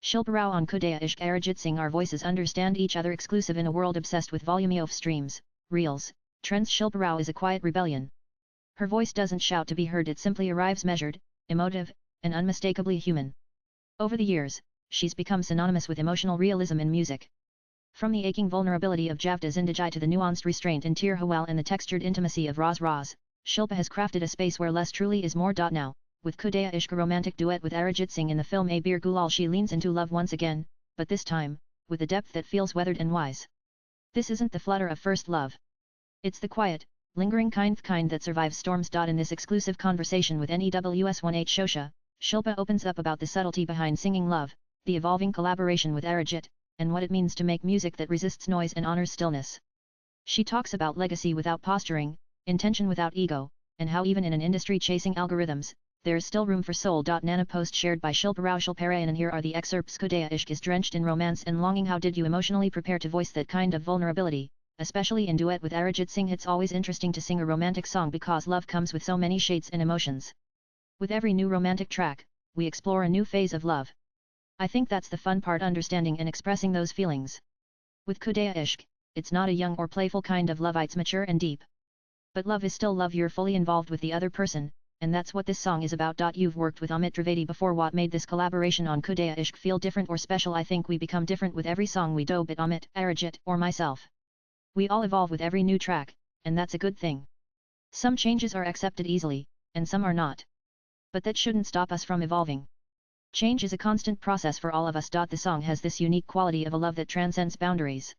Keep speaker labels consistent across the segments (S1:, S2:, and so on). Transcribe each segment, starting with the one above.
S1: Shilpa Rao on Khudaya Ishq Arijit Singh. Our voices understand each other exclusive in a world obsessed with volume of streams, reels, trends. Shilpa Rao is a quiet rebellion. Her voice doesn't shout to be heard, it simply arrives measured, emotive, and unmistakably human. Over the years, she's become synonymous with emotional realism in music. From the aching vulnerability of Javda Zindagi to the nuanced restraint in Tir Hawal and the textured intimacy of Raz Raz, Shilpa has crafted a space where less truly is more. Now, with Khudaya Ishq, a romantic duet with Arijit Singh in the film A Bir Gulal, she leans into love once again, but this time, with a depth that feels weathered and wise. This isn't the flutter of first love. It's the quiet, lingering kind that survives storms. In this exclusive conversation with NEWS18 Shosha, Shilpa opens up about the subtlety behind singing love, the evolving collaboration with Arijit, and what it means to make music that resists noise and honors stillness. She talks about legacy without posturing, intention without ego, and how even in an industry chasing algorithms, there is still room for soul. Nana post shared by Shilpa Rao Shilparayan, and here are the excerpts. Khudaya Ishq is drenched in romance and longing. How did you emotionally prepare to voice that kind of vulnerability, especially in duet with Arijit Singh? It's always interesting to sing a romantic song because love comes with so many shades and emotions. With every new romantic track, we explore a new phase of love. I think that's the fun part, understanding and expressing those feelings. With Khudaya Ishq, it's not a young or playful kind of love, it's mature and deep. But love is still love, you're fully involved with the other person, and that's what this song is about. You've worked with Amit Trivedi before. What made this collaboration on Khudaya Ishq feel different or special? I think we become different with every song we do, but Amit, Arijit, or myself. We all evolve with every new track, and that's a good thing. Some changes are accepted easily, and some are not. But that shouldn't stop us from evolving. Change is a constant process for all of us. The song has this unique quality of a love that transcends boundaries.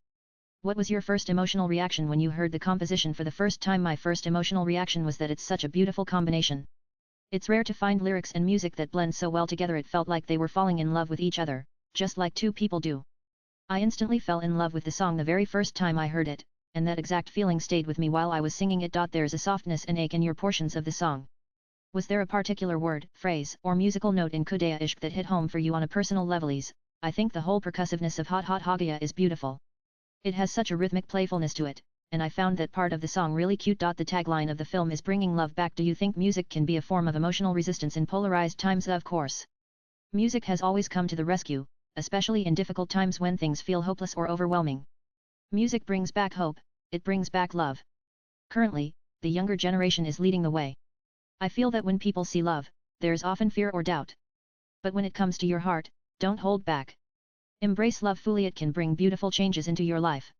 S1: What was your first emotional reaction when you heard the composition for the first time? My first emotional reaction was that it's such a beautiful combination. It's rare to find lyrics and music that blend so well together. It felt like they were falling in love with each other, just like two people do. I instantly fell in love with the song the very first time I heard it, and that exact feeling stayed with me while I was singing it. There's a softness and ache in your portions of the song. Was there a particular word, phrase, or musical note in Khudaya Ishq that hit home for you on a personal level? I think the whole percussiveness of Hot Hot Hagaya is beautiful. It has such a rhythmic playfulness to it, and I found that part of the song really cute. The tagline of the film is bringing love back. Do you think music can be a form of emotional resistance in polarized times? Of course. Music has always come to the rescue, especially in difficult times when things feel hopeless or overwhelming. Music brings back hope, it brings back love. Currently, the younger generation is leading the way. I feel that when people see love, there's often fear or doubt. But when it comes to your heart, don't hold back. Embrace love fully, it can bring beautiful changes into your life.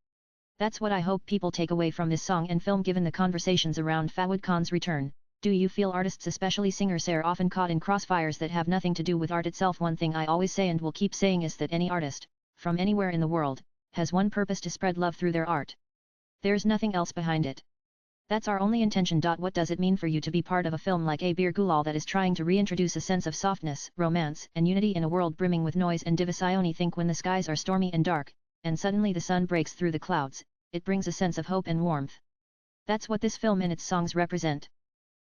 S1: That's what I hope people take away from this song and film. Given the conversations around Fawad Khan's return, do you feel artists, especially singers, are often caught in crossfires that have nothing to do with art itself? One thing I always say and will keep saying is that any artist, from anywhere in the world, has one purpose: to spread love through their art. There's nothing else behind it. That's our only intention. What does it mean for you to be part of a film like A Bir Gulal that is trying to reintroduce a sense of softness, romance, and unity in a world brimming with noise and divisione? Think when the skies are stormy and dark, and suddenly the sun breaks through the clouds, it brings a sense of hope and warmth. That's what this film and its songs represent.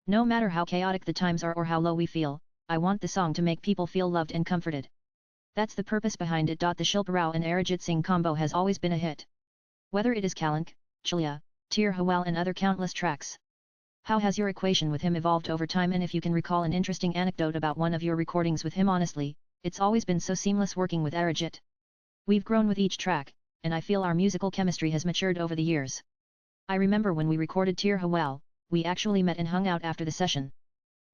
S1: No matter how chaotic the times are or how low we feel, I want the song to make people feel loved and comforted. That's the purpose behind it. The Shilpa Rao and Arijit Singh combo has always been a hit. Whether it is Kalank, Chalia, Tir Hawal and other countless tracks. How has your equation with him evolved over time? And if you can recall an interesting anecdote about one of your recordings with him, honestly, it's always been so seamless working with Arijit. We've grown with each track, and I feel our musical chemistry has matured over the years. I remember when we recorded Tir Hawal, we actually met and hung out after the session.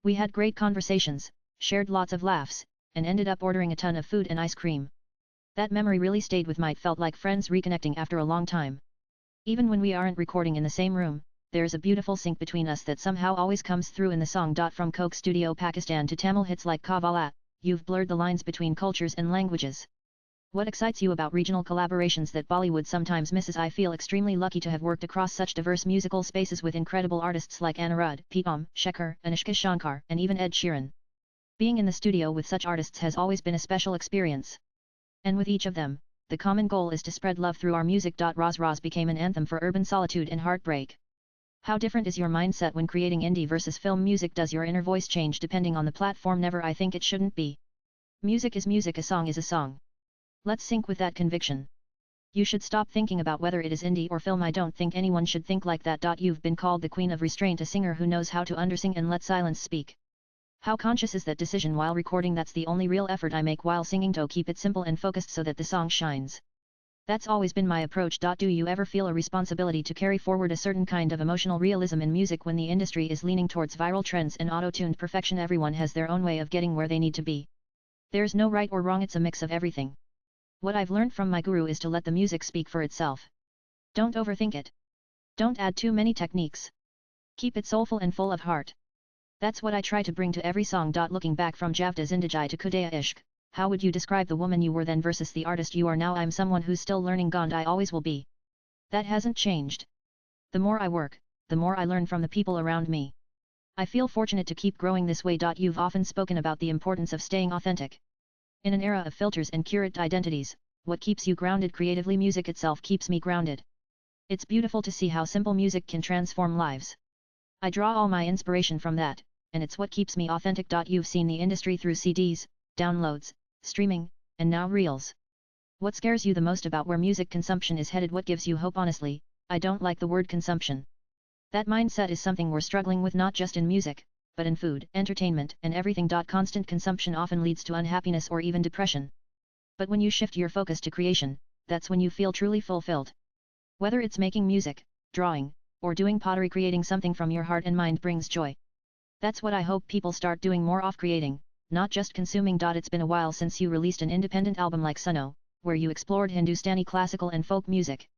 S1: We had great conversations, shared lots of laughs, and ended up ordering a ton of food and ice cream. That memory really stayed with me. It felt like friends reconnecting after a long time. Even when we aren't recording in the same room, there's a beautiful sync between us that somehow always comes through in the song. From Coke Studio Pakistan to Tamil hits like Kavala, you've blurred the lines between cultures and languages. What excites you about regional collaborations that Bollywood sometimes misses? I feel extremely lucky to have worked across such diverse musical spaces with incredible artists like Anirudh, P.M., Shekhar, Anushka Shankar, and even Ed Sheeran. Being in the studio with such artists has always been a special experience. And with each of them, the common goal is to spread love through our music. Raz Raz became an anthem for urban solitude and heartbreak. How different is your mindset when creating indie versus film music? Does your inner voice change depending on the platform? Never. I think it shouldn't be. Music is music, a song is a song. Let's sync with that conviction. You should stop thinking about whether it is indie or film. I don't think anyone should think like that. You've been called the queen of restraint, a singer who knows how to undersing and let silence speak. How conscious is that decision while recording? That's the only real effort I make while singing, to keep it simple and focused so that the song shines. That's always been my approach. Do you ever feel a responsibility to carry forward a certain kind of emotional realism in music when the industry is leaning towards viral trends and auto-tuned perfection? Everyone has their own way of getting where they need to be. There's no right or wrong, it's a mix of everything. What I've learned from my guru is to let the music speak for itself. Don't overthink it. Don't add too many techniques. Keep it soulful and full of heart. That's what I try to bring to every song. Looking back from Javda Zindagi to Khudaya Ishq, how would you describe the woman you were then versus the artist you are now? I'm someone who's still learning, and I always will be. That hasn't changed. The more I work, the more I learn from the people around me. I feel fortunate to keep growing this way. You've often spoken about the importance of staying authentic. In an era of filters and curated identities, what keeps you grounded creatively? Music itself keeps me grounded. It's beautiful to see how simple music can transform lives. I draw all my inspiration from that, and it's what keeps me authentic. You've seen the industry through CDs, downloads, streaming, and now reels. What scares you the most about where music consumption is headed? What gives you hope? Honestly, I don't like the word consumption. That mindset is something we're struggling with, not just in music, but in food, entertainment, and everything. Constant consumption often leads to unhappiness or even depression. But when you shift your focus to creation, that's when you feel truly fulfilled. Whether it's making music, drawing, or doing pottery, creating something from your heart and mind brings joy. That's what I hope people start doing more of, creating, not just consuming. It's been a while since you released an independent album like Suno, where you explored Hindustani classical and folk music.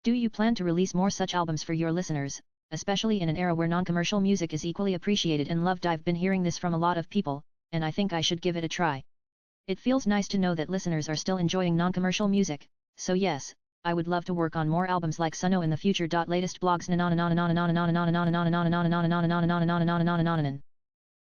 S1: Do you plan to release more such albums for your listeners, especially in an era where non-commercial music is equally appreciated and loved? I've been hearing this from a lot of people, and I think I should give it a try. It feels nice to know that listeners are still enjoying non-commercial music, so yes, I would love to work on more albums like Suno in the future. Latest blogs.